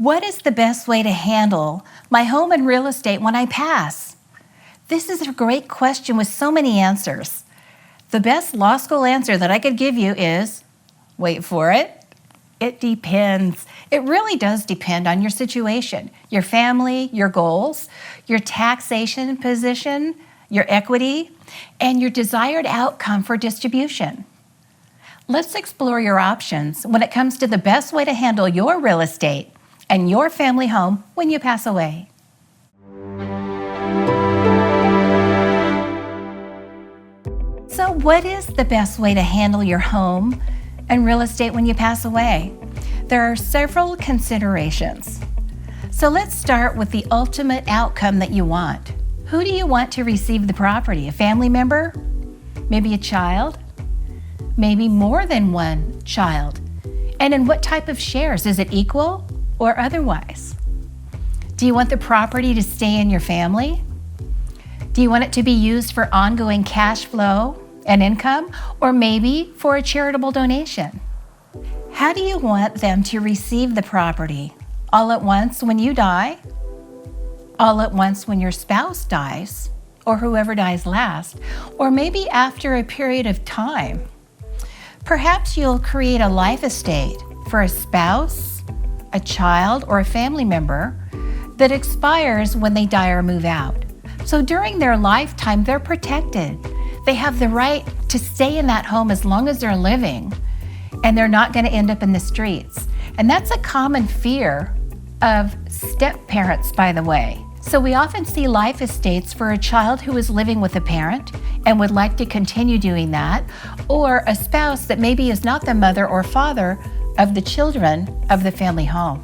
What is the best way to handle my home and real estate when I pass? This is a great question with so many answers. The best law school answer that I could give you is, wait for it, it depends. It really does depend on your situation, your family, your goals, your taxation position, your equity, and your desired outcome for distribution. Let's explore your options when it comes to the best way to handle your real estate and your family home when you pass away. So what is the best way to handle your home and real estate when you pass away? There are several considerations. So let's start with the ultimate outcome that you want. Who do you want to receive the property? A family member? Maybe a child? Maybe more than one child? And in what type of shares? Is it equal or otherwise? Do you want the property to stay in your family? Do you want it to be used for ongoing cash flow and income, or maybe for a charitable donation? How do you want them to receive the property? All at once when you die? All at once when your spouse dies, or whoever dies last? Or maybe after a period of time? Perhaps you'll create a life estate for a spouse, a child, or a family member that expires when they die or move out. So during their lifetime, they're protected. They have the right to stay in that home as long as they're living, and they're not going to end up in the streets. And that's a common fear of step-parents, by the way. So we often see life estates for a child who is living with a parent and would like to continue doing that, or a spouse that maybe is not the mother or father of the children of the family home.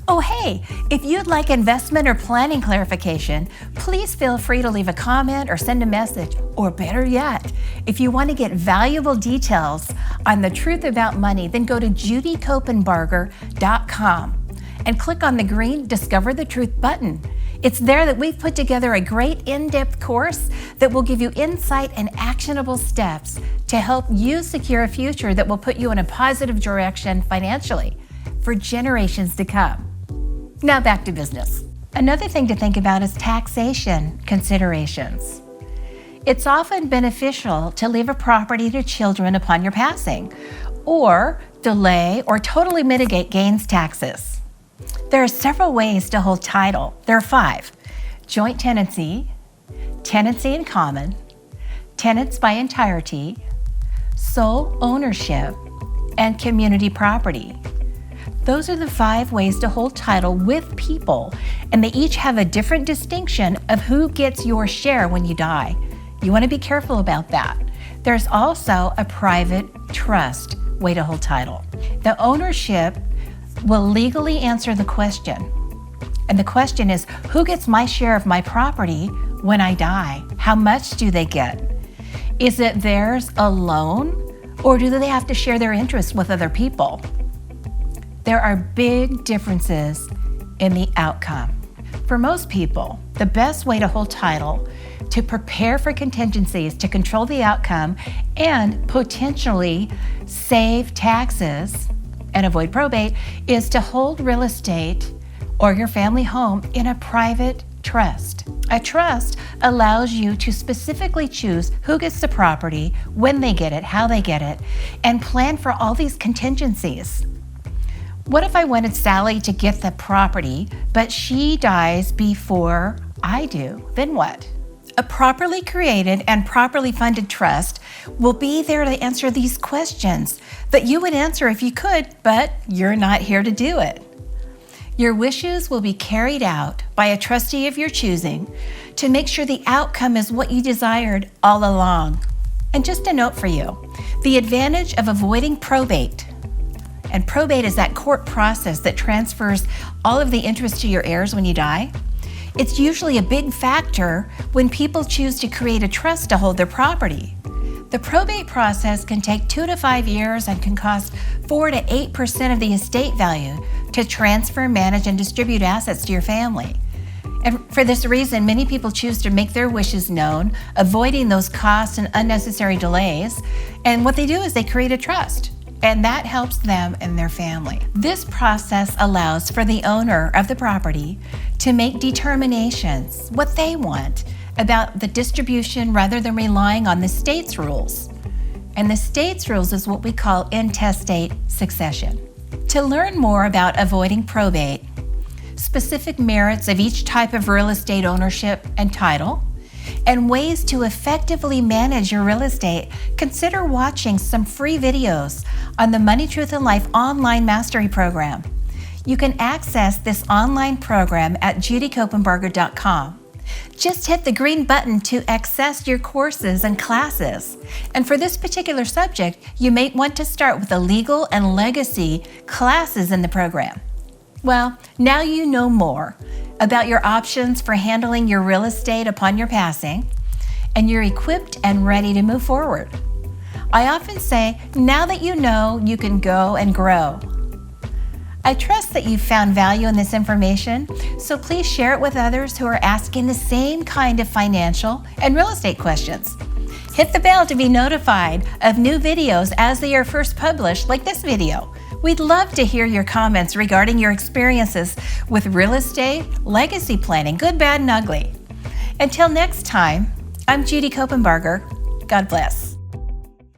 Oh, hey, if you'd like investment or planning clarification, please feel free to leave a comment or send a message. Or better yet, if you want to get valuable details on the truth about money, then go to judycopenbarger.com and click on the green Discover the Truth button. It's there that we've put together a great in-depth course that will give you insight and actionable steps to help you secure a future that will put you in a positive direction financially for generations to come. Now back to business. Another thing to think about is taxation considerations. It's often beneficial to leave a property to children upon your passing, or delay or totally mitigate gains taxes. There are several ways to hold title. There are 5: joint tenancy, tenancy in common, tenants by entirety, sole ownership, and community property. Those are the 5 ways to hold title with people, and they each have a different distinction of who gets your share when you die. You want to be careful about that. There's also a private trust way to hold title. The ownership will legally answer the question. And the question is, who gets my share of my property when I die? How much do they get? Is it theirs alone, or do they have to share their interest with other people? There are big differences in the outcome. For most people, the best way to hold title, to prepare for contingencies, to control the outcome, and potentially save taxes and avoid probate is to hold real estate or your family home in a private trust. A trust allows you to specifically choose who gets the property, when they get it, how they get it, and plan for all these contingencies. What if I wanted Sally to get the property, but she dies before I do? Then what? A properly created and properly funded trust will be there to answer these questions that you would answer if you could, but you're not here to do it. Your wishes will be carried out by a trustee of your choosing to make sure the outcome is what you desired all along. And just a note for you, the advantage of avoiding probate. And probate is that court process that transfers all of the interest to your heirs when you die. It's usually a big factor when people choose to create a trust to hold their property. The probate process can take 2 to 5 years and can cost 4 to 8% of the estate value to transfer, manage, and distribute assets to your family. And for this reason, many people choose to make their wishes known, avoiding those costs and unnecessary delays. And what they do is they create a trust. and that helps them and their family. This process allows for the owner of the property to make determinations, what they want, about the distribution rather than relying on the state's rules. And the state's rules is what we call intestate succession. To learn more about avoiding probate, specific merits of each type of real estate ownership and title, and ways to effectively manage your real estate, consider watching some free videos on the Money, Truth, and Life online mastery program. You can access this online program at judycopenbarger.com. Just hit the green button to access your courses and classes. And for this particular subject, you may want to start with the legal and legacy classes in the program. Well, now you know more about your options for handling your real estate upon your passing, and you're equipped and ready to move forward. I often say, now that you know, you can go and grow. I trust that you've found value in this information, so please share it with others who are asking the same kind of financial and real estate questions. Hit the bell to be notified of new videos as they are first published, like this video. We'd love to hear your comments regarding your experiences with real estate, legacy planning, good, bad, and ugly. Until next time, I'm Judy Copenbarger. God bless.